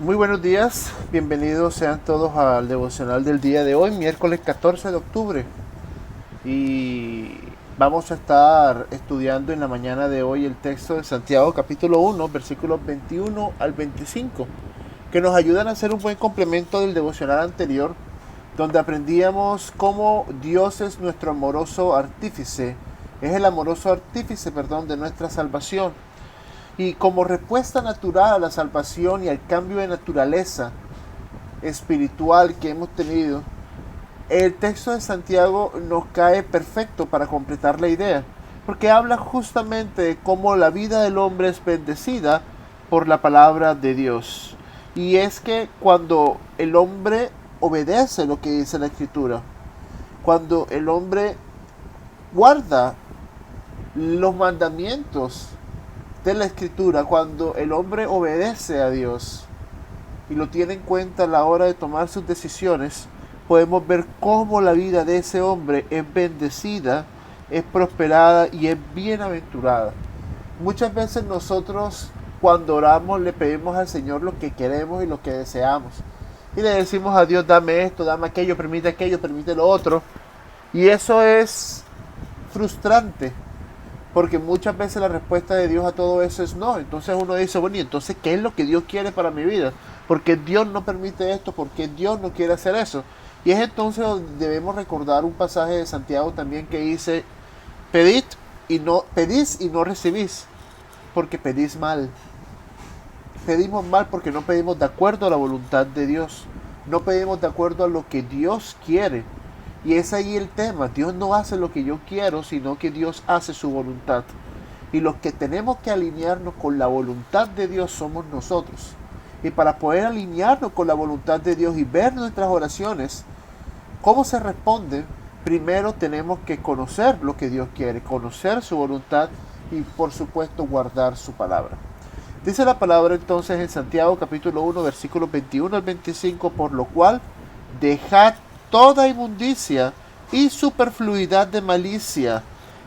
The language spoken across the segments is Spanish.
Muy buenos días, bienvenidos sean todos al devocional del día de hoy, miércoles 14 de octubre. Y vamos a estar estudiando en la mañana de hoy el texto de Santiago capítulo 1, versículos 21 al 25, que nos ayudan a hacer un buen complemento del devocional anterior, donde aprendíamos cómo Dios es nuestro amoroso artífice, es el amoroso artífice, de nuestra salvación. Y como respuesta natural a la salvación y al cambio de naturaleza espiritual que hemos tenido, el texto de Santiago nos cae perfecto para completar la idea, porque habla justamente de cómo la vida del hombre es bendecida por la palabra de Dios. Y es que cuando el hombre obedece lo que dice la Escritura, cuando el hombre guarda los mandamientos de la Escritura, cuando el hombre obedece a Dios y lo tiene en cuenta a la hora de tomar sus decisiones, podemos ver cómo la vida de ese hombre es bendecida, es prosperada y es bienaventurada. Muchas veces nosotros cuando oramos le pedimos al Señor lo que queremos y lo que deseamos. Y le decimos a Dios, dame esto, dame aquello, permite lo otro. Y eso es frustrante, porque muchas veces la respuesta de Dios a todo eso es no. Entonces uno dice, bueno, ¿y entonces qué es lo que Dios quiere para mi vida? Porque Dios no permite esto, porque Dios no quiere hacer eso. Y es entonces donde debemos recordar un pasaje de Santiago también que dice, pedís y no recibís, porque pedís mal. Pedimos mal porque no pedimos de acuerdo a la voluntad de Dios. No pedimos de acuerdo a lo que Dios quiere. Y es ahí el tema. Dios no hace lo que yo quiero, sino que Dios hace su voluntad. Y los que tenemos que alinearnos con la voluntad de Dios somos nosotros. Y para poder alinearnos con la voluntad de Dios y ver nuestras oraciones, cómo se responden, primero tenemos que conocer lo que Dios quiere, conocer su voluntad y por supuesto guardar su palabra. Dice la palabra entonces en Santiago capítulo 1 versículos 21 al 25, por lo cual dejad toda inmundicia y superfluidad de malicia,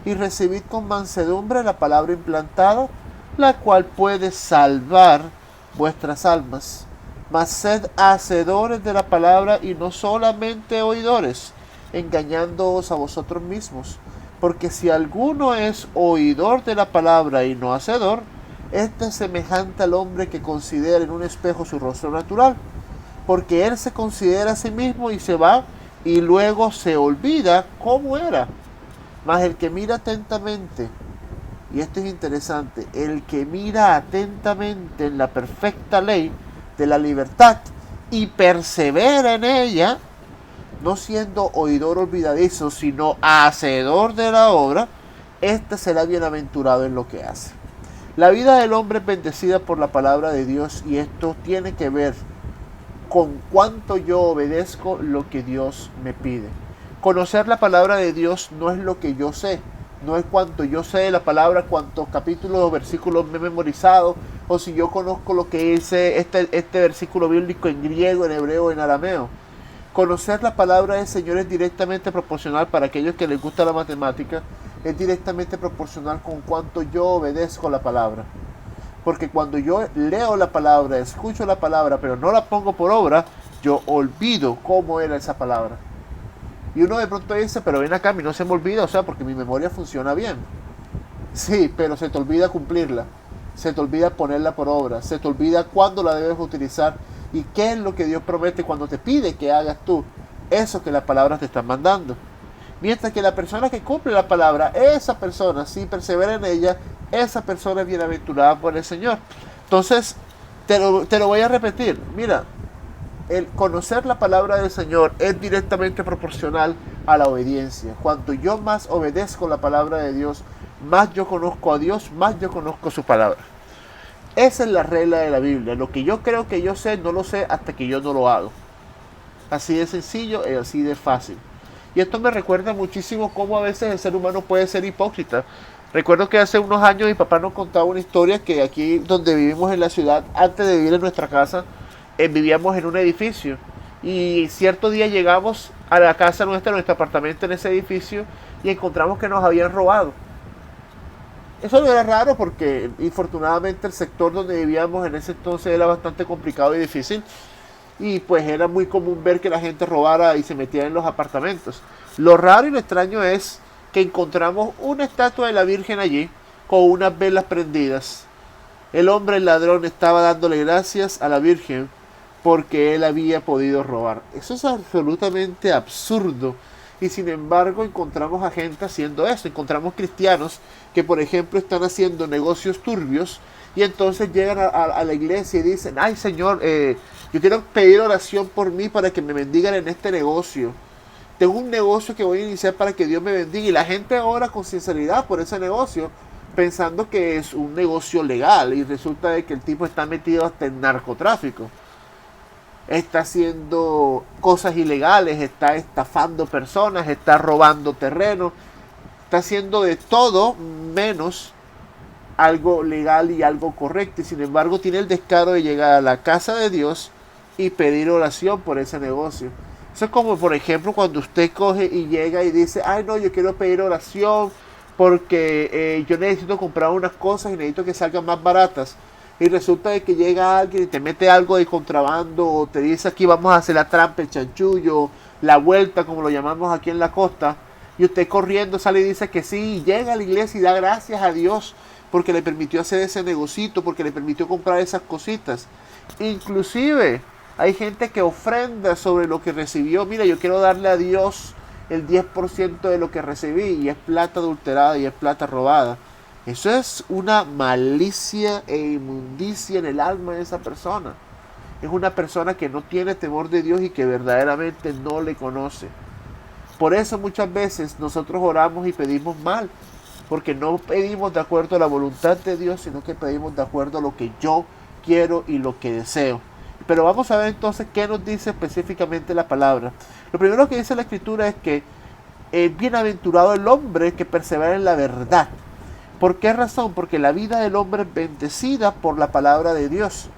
y recibid con mansedumbre la palabra implantada, la cual puede salvar vuestras almas. Mas sed hacedores de la palabra y no solamente oidores, engañándoos a vosotros mismos. Porque si alguno es oidor de la palabra y no hacedor, este es semejante al hombre que considera en un espejo su rostro natural, porque él se considera a sí mismo y se va y luego se olvida cómo era. Mas el que mira atentamente, y esto es interesante, el que mira atentamente en la perfecta ley de la libertad y persevera en ella, no siendo oidor olvidadizo, sino hacedor de la obra, este será bienaventurado en lo que hace. La vida del hombre es bendecida por la palabra de Dios, y esto tiene que ver con cuánto yo obedezco lo que Dios me pide. Conocer la palabra de Dios no es lo que yo sé, no es cuánto yo sé de la palabra, cuántos capítulos o versículos me he memorizado, o si yo conozco lo que dice este versículo bíblico en griego, en hebreo, en arameo. Conocer la palabra del Señor es directamente proporcional, para aquellos que les gusta la matemática, es directamente proporcional con cuánto yo obedezco la palabra. Porque cuando yo leo la palabra, escucho la palabra, pero no la pongo por obra, yo olvido cómo era esa palabra. Y uno de pronto dice, pero ven acá, a mí no se me olvida, o sea, porque mi memoria funciona bien. Sí, pero se te olvida cumplirla, se te olvida ponerla por obra, se te olvida cuándo la debes utilizar y qué es lo que Dios promete cuando te pide que hagas tú eso que las palabras te están mandando. Mientras que la persona que cumple la palabra, esa persona, si persevera en ella, esa persona es bienaventurada por el Señor. Entonces, te lo voy a repetir. Mira, el conocer la palabra del Señor es directamente proporcional a la obediencia. Cuanto yo más obedezco la palabra de Dios, más yo conozco a Dios, más yo conozco su palabra. Esa es la regla de la Biblia. Lo que yo creo que yo sé, no lo sé hasta que yo no lo hago. Así de sencillo y así de fácil. Y esto me recuerda muchísimo cómo a veces el ser humano puede ser hipócrita. Recuerdo que hace unos años mi papá nos contaba una historia que aquí donde vivimos en la ciudad, antes de vivir en nuestra casa, vivíamos en un edificio. Y cierto día llegamos a la casa nuestra, nuestro apartamento en ese edificio, y encontramos que nos habían robado. Eso no era raro porque infortunadamente el sector donde vivíamos en ese entonces era bastante complicado y difícil y pues era muy común ver que la gente robara y se metiera en los apartamentos. Lo raro y lo extraño es que encontramos una estatua de la Virgen allí con unas velas prendidas. El hombre, el ladrón, estaba dándole gracias a la Virgen porque él había podido robar. Eso es absolutamente absurdo. Y sin embargo encontramos a gente haciendo eso. Encontramos cristianos que por ejemplo están haciendo negocios turbios y entonces llegan a la iglesia y dicen, ay Señor, yo quiero pedir oración por mí para que me bendigan en este negocio. Tengo un negocio que voy a iniciar para que Dios me bendiga. Y la gente ora con sinceridad por ese negocio, pensando que es un negocio legal. Y resulta de que el tipo está metido hasta en narcotráfico. Está haciendo cosas ilegales, está estafando personas, está robando terreno. Está haciendo de todo menos algo legal y algo correcto. Y sin embargo tiene el descaro de llegar a la casa de Dios y pedir oración por ese negocio. Eso es como por ejemplo cuando usted coge y llega y dice, ay no, yo quiero pedir oración porque yo necesito comprar unas cosas y necesito que salgan más baratas. Y resulta de que llega alguien y te mete algo de contrabando o te dice aquí vamos a hacer la trampa, el chanchullo, la vuelta como lo llamamos aquí en la costa. Y usted corriendo sale y dice que sí, y llega a la iglesia y da gracias a Dios porque le permitió hacer ese negocito, porque le permitió comprar esas cositas. Inclusive hay gente que ofrenda sobre lo que recibió. Mira, yo quiero darle a Dios el 10% de lo que recibí y es plata adulterada y es plata robada. Eso es una malicia e inmundicia en el alma de esa persona. Es una persona que no tiene temor de Dios y que verdaderamente no le conoce. Por eso muchas veces nosotros oramos y pedimos mal, porque no pedimos de acuerdo a la voluntad de Dios, sino que pedimos de acuerdo a lo que yo quiero y lo que deseo. Pero vamos a ver entonces qué nos dice específicamente la palabra. Lo primero que dice la Escritura es que es bienaventurado el hombre que persevera en la verdad. ¿Por qué razón? Porque la vida del hombre es bendecida por la palabra de Dios.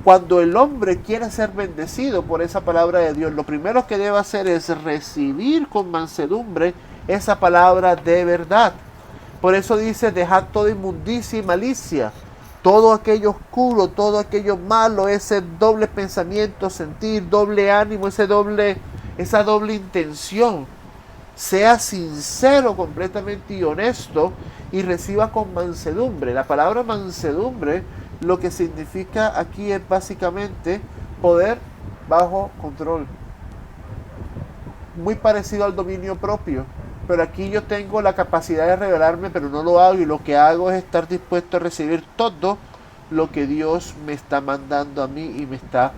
Cuando el hombre quiere ser bendecido por esa palabra de Dios, lo primero que debe hacer es recibir con mansedumbre esa palabra de verdad. Por eso dice, dejad toda inmundicia y malicia, todo aquello oscuro, todo aquello malo, ese doble pensamiento, sentir, doble ánimo, esa doble intención. Sea sincero completamente y honesto y reciba con mansedumbre. La palabra mansedumbre lo que significa aquí es básicamente poder bajo control. Muy parecido al dominio propio. Pero aquí yo tengo la capacidad de revelarme, pero no lo hago. Y lo que hago es estar dispuesto a recibir todo lo que Dios me está mandando a mí y me está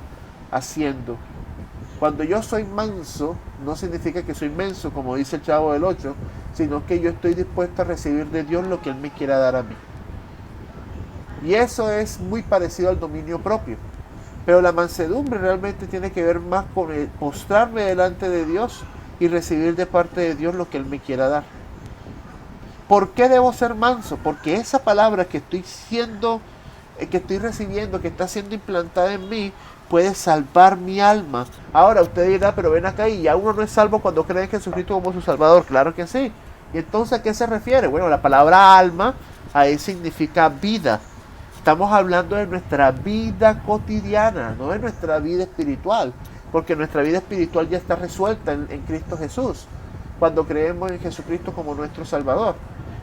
haciendo. Cuando yo soy manso, no significa que soy menso, como dice el Chavo del 8, sino que yo estoy dispuesto a recibir de Dios lo que Él me quiera dar a mí. Y eso es muy parecido al dominio propio. Pero la mansedumbre realmente tiene que ver más con el postrarme delante de Dios y recibir de parte de Dios lo que Él me quiera dar. ¿Por qué debo ser manso? Porque esa palabra que estoy recibiendo, que está siendo implantada en mí, puede salvar mi alma. Ahora usted dirá, pero ven acá y ya uno no es salvo cuando cree en Jesucristo como su Salvador. Claro que sí. ¿Y entonces a qué se refiere? Bueno, la palabra alma ahí significa vida. Estamos hablando de nuestra vida cotidiana, no de nuestra vida espiritual, porque nuestra vida espiritual ya está resuelta en Cristo Jesús, cuando creemos en Jesucristo como nuestro Salvador.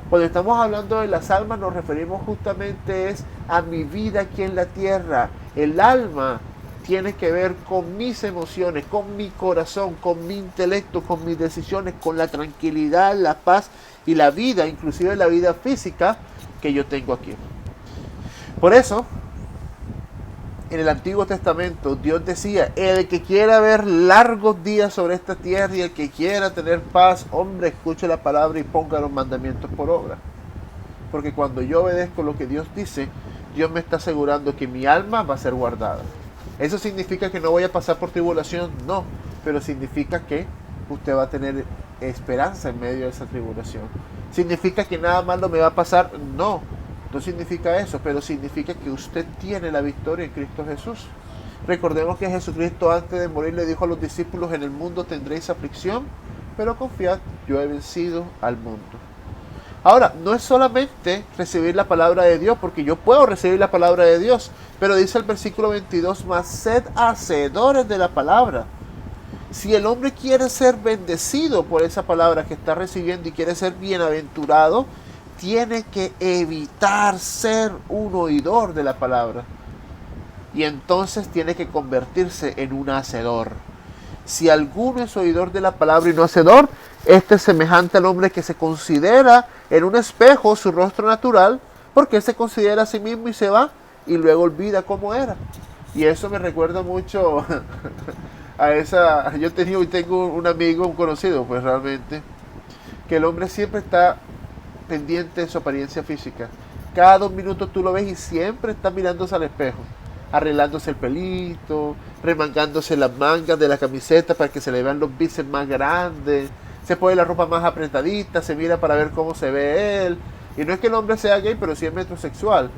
Cuando estamos hablando de las almas nos referimos justamente a mi vida aquí en la tierra. El alma tiene que ver con mis emociones, con mi corazón, con mi intelecto, con mis decisiones, con la tranquilidad, la paz y la vida, inclusive la vida física que yo tengo aquí. Por eso, en el Antiguo Testamento, Dios decía, el que quiera ver largos días sobre esta tierra y el que quiera tener paz, hombre, escuche la palabra y ponga los mandamientos por obra. Porque cuando yo obedezco lo que Dios dice, Dios me está asegurando que mi alma va a ser guardada. ¿Eso significa que no voy a pasar por tribulación? No, pero significa que usted va a tener esperanza en medio de esa tribulación. ¿Significa que nada malo me va a pasar? No. No significa eso, pero significa que usted tiene la victoria en Cristo Jesús. Recordemos que Jesucristo antes de morir le dijo a los discípulos, en el mundo tendréis aflicción, pero confiad, yo he vencido al mundo. Ahora, no es solamente recibir la palabra de Dios, porque yo puedo recibir la palabra de Dios, pero dice el versículo 22, mas sed hacedores de la palabra. Si el hombre quiere ser bendecido por esa palabra que está recibiendo y quiere ser bienaventurado, tiene que evitar ser un oidor de la palabra. Y entonces tiene que convertirse en un hacedor. Si alguno es oidor de la palabra y no hacedor, este es semejante al hombre que se considera en un espejo su rostro natural, porque él se considera a sí mismo y se va y luego olvida cómo era. Y eso me recuerda mucho a esa... Yo tengo un amigo, un conocido, pues realmente, que el hombre siempre está pendiente de su apariencia física. Cada 2 minutos tú lo ves y siempre está mirándose al espejo, arreglándose el pelito, remangándose las mangas de la camiseta para que se le vean los bíceps más grandes, se pone la ropa más apretadita, se mira para ver cómo se ve él. Y no es que el hombre sea gay, pero sí es metrosexual.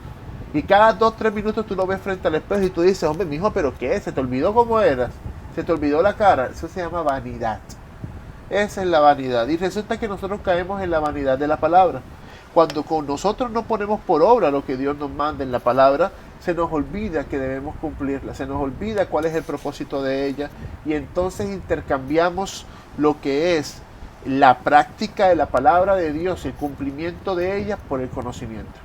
Y cada 2, 3 minutos tú lo ves frente al espejo y tú dices, hombre, mijo, ¿pero qué? ¿Se te olvidó cómo eras? ¿Se te olvidó la cara? Eso se llama vanidad. Esa es la vanidad. Y resulta que nosotros caemos en la vanidad de la palabra. Cuando con nosotros no ponemos por obra lo que Dios nos manda en la palabra, se nos olvida que debemos cumplirla, se nos olvida cuál es el propósito de ella, y entonces intercambiamos lo que es la práctica de la palabra de Dios, el cumplimiento de ella, por el conocimiento.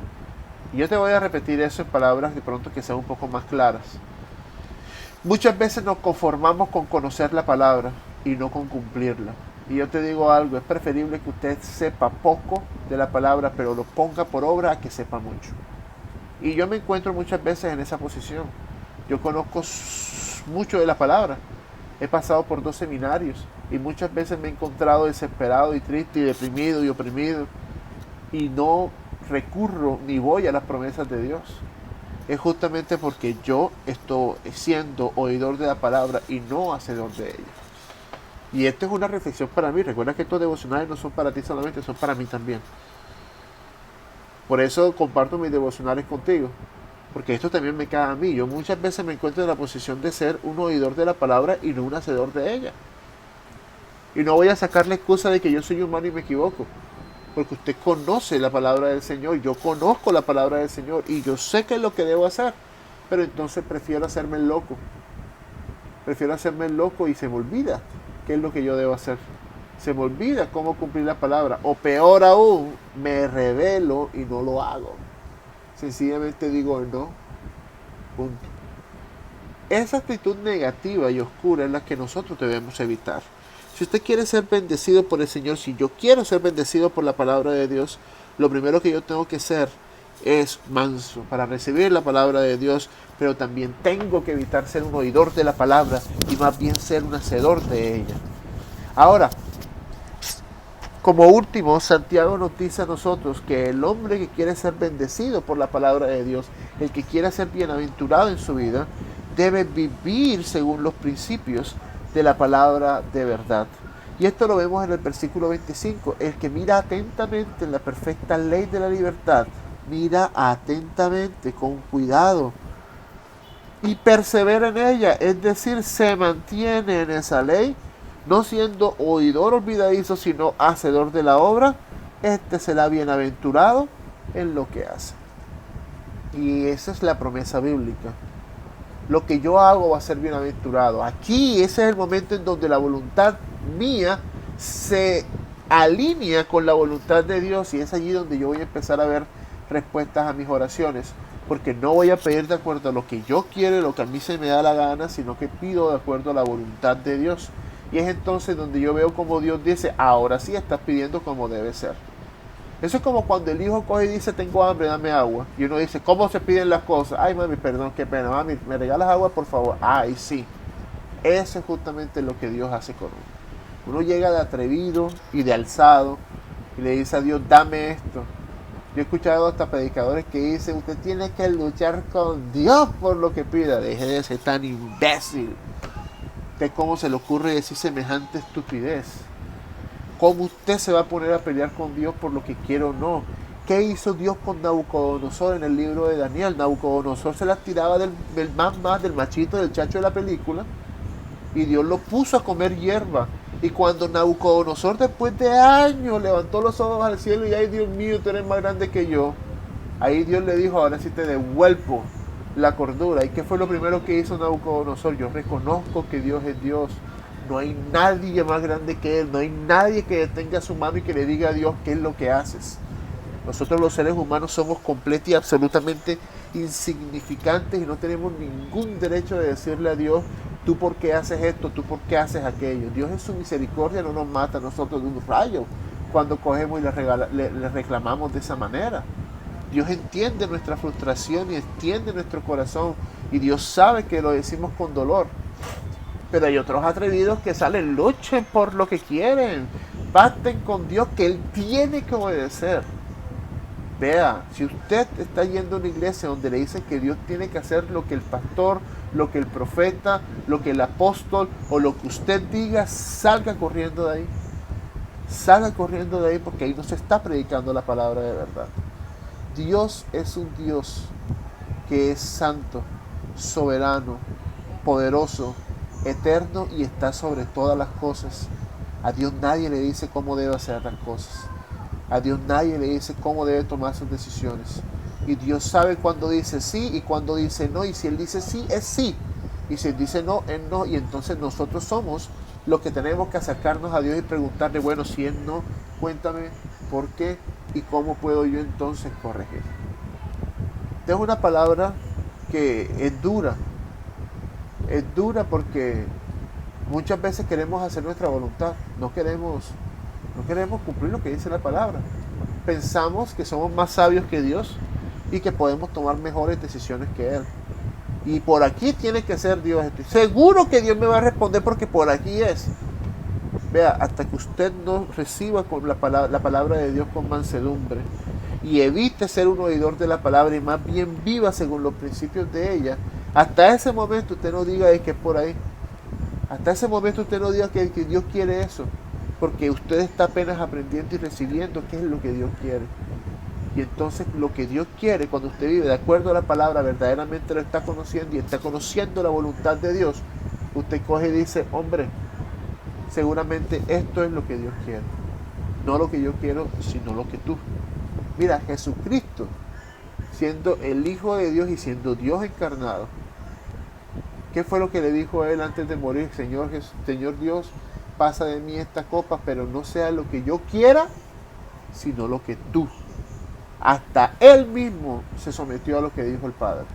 Y yo te voy a repetir eso en palabras de pronto que sean un poco más claras. Muchas veces nos conformamos con conocer la palabra y no con cumplirla. Y yo te digo algo, es preferible que usted sepa poco de la palabra, pero lo ponga por obra, a que sepa mucho. Y yo me encuentro muchas veces en esa posición. Yo conozco mucho de la palabra. He pasado por 2 seminarios y muchas veces me he encontrado desesperado y triste y deprimido y oprimido. Y no recurro ni voy a las promesas de Dios. Es justamente porque yo estoy siendo oidor de la palabra y no hacedor de ella. Y esto es una reflexión para mí. Recuerda que estos devocionales no son para ti solamente, son para mí también. Por eso comparto mis devocionales contigo, porque esto también me cae a mí. Yo muchas veces me encuentro en la posición de ser un oidor de la palabra y no un hacedor de ella. Y no voy a sacar la excusa de que yo soy humano y me equivoco, porque usted conoce la palabra del Señor, yo conozco la palabra del Señor y yo sé qué es lo que debo hacer, pero entonces prefiero hacerme el loco. Prefiero hacerme el loco y se me olvida qué es lo que yo debo hacer. Se me olvida cómo cumplir la palabra. O peor aún, me rebelo y no lo hago. Sencillamente digo no. Punto. Esa actitud negativa y oscura es la que nosotros debemos evitar. Si usted quiere ser bendecido por el Señor, si yo quiero ser bendecido por la palabra de Dios, lo primero que yo tengo que ser es manso para recibir la palabra de Dios, pero también tengo que evitar ser un oidor de la palabra y más bien ser un hacedor de ella. Ahora, como último, Santiago nos dice a nosotros que el hombre que quiere ser bendecido por la palabra de Dios, el que quiera ser bienaventurado en su vida, debe vivir según los principios de la palabra de verdad. Y esto lo vemos en el versículo 25. El que mira atentamente en la perfecta ley de la libertad, mira atentamente, con cuidado, y persevera en ella, es decir, se mantiene en esa ley, no siendo oidor olvidadizo, sino hacedor de la obra, este será bienaventurado en lo que hace. Y esa es la promesa bíblica. Lo que yo hago va a ser bienaventurado. Aquí ese es el momento en donde la voluntad mía se alinea con la voluntad de Dios, y es allí donde yo voy a empezar a ver respuestas a mis oraciones, porque no voy a pedir de acuerdo a lo que yo quiero, lo que a mí se me da la gana, sino que pido de acuerdo a la voluntad de Dios. Y es entonces donde yo veo como Dios dice, ahora sí estás pidiendo como debe ser. Eso es como cuando el hijo coge y dice, tengo hambre, dame agua. Y uno dice, ¿cómo se piden las cosas? Ay, mami, perdón, qué pena. Mami, ¿me regalas agua, por favor? Ay, sí. Eso es justamente lo que Dios hace con uno. Uno llega de atrevido y de alzado y le dice a Dios, dame esto. Yo he escuchado hasta predicadores que dicen, usted tiene que luchar con Dios por lo que pida. Deje de ser tan imbécil. ¿Cómo se le ocurre decir semejante estupidez? ¿Cómo usted se va a poner a pelear con Dios por lo que quiere o no? ¿Qué hizo Dios con Nabucodonosor en el libro de Daniel? Nabucodonosor se las tiraba del machito, del chacho de la película, y Dios lo puso a comer hierba. Y cuando Nabucodonosor, después de años, levantó los ojos al cielo y, ay Dios mío, tú eres más grande que yo, ahí Dios le dijo, ahora sí te devuelvo la cordura. ¿Y qué fue lo primero que hizo Nabucodonosor? Yo reconozco que Dios es Dios. No hay nadie más grande que Él. No hay nadie que detenga su mano y que le diga a Dios qué es lo que haces. Nosotros los seres humanos somos completos y absolutamente insignificantes y no tenemos ningún derecho de decirle a Dios, tú por qué haces esto, tú por qué haces aquello. Dios en su misericordia no nos mata a nosotros de un rayo cuando cogemos y le reclamamos de esa manera. Dios entiende nuestra frustración y entiende nuestro corazón y Dios sabe que lo decimos con dolor. Pero hay otros atrevidos que salen, luchen por lo que quieren, pacten con Dios que Él tiene que obedecer. Vea, si usted está yendo a una iglesia donde le dicen que Dios tiene que hacer lo que el pastor, lo que el profeta, lo que el apóstol o lo que usted diga, salga corriendo de ahí. Salga corriendo de ahí porque ahí no se está predicando la palabra de verdad. Dios es un Dios que es santo, soberano, poderoso, eterno y está sobre todas las cosas. A Dios nadie le dice cómo debe hacer las cosas. A Dios nadie le dice cómo debe tomar sus decisiones. Y Dios sabe cuándo dice sí y cuándo dice no. Y si Él dice sí, es sí. Y si Él dice no, es no. Y entonces nosotros somos los que tenemos que acercarnos a Dios y preguntarle, bueno, si es no, cuéntame por qué y cómo puedo yo entonces corregir. Esta es una palabra que es dura. Es dura porque muchas veces queremos hacer nuestra voluntad. No queremos cumplir lo que dice la palabra. Pensamos que somos más sabios que Dios y que podemos tomar mejores decisiones que Él. Y por aquí tiene que ser Dios. Estoy seguro que Dios me va a responder porque por aquí es. Vea, hasta que usted no reciba con la palabra de Dios con mansedumbre y evite ser un oidor de la palabra y más bien viva según los principios de ella, hasta ese momento usted no diga que es por ahí. Hasta ese momento usted no diga que Dios quiere eso. Porque usted está apenas aprendiendo y recibiendo qué es lo que Dios quiere. Y entonces lo que Dios quiere, cuando usted vive de acuerdo a la palabra, verdaderamente lo está conociendo y está conociendo la voluntad de Dios, usted coge y dice, hombre, seguramente esto es lo que Dios quiere. No lo que yo quiero, sino lo que tú. Mira, Jesucristo, siendo el Hijo de Dios y siendo Dios encarnado, ¿qué fue lo que le dijo a Él antes de morir? Señor Dios, pasa de mí esta copa, pero no sea lo que yo quiera, sino lo que tú. Hasta Él mismo se sometió a lo que dijo el Padre,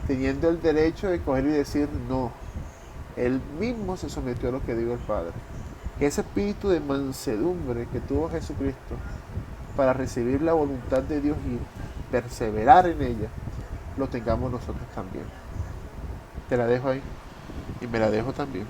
teniendo el derecho de coger y decir no. Él mismo se sometió a lo que dijo el Padre. Que ese espíritu de mansedumbre que tuvo Jesucristo para recibir la voluntad de Dios y perseverar en ella, lo tengamos nosotros también. Te la dejo ahí y me la dejo también.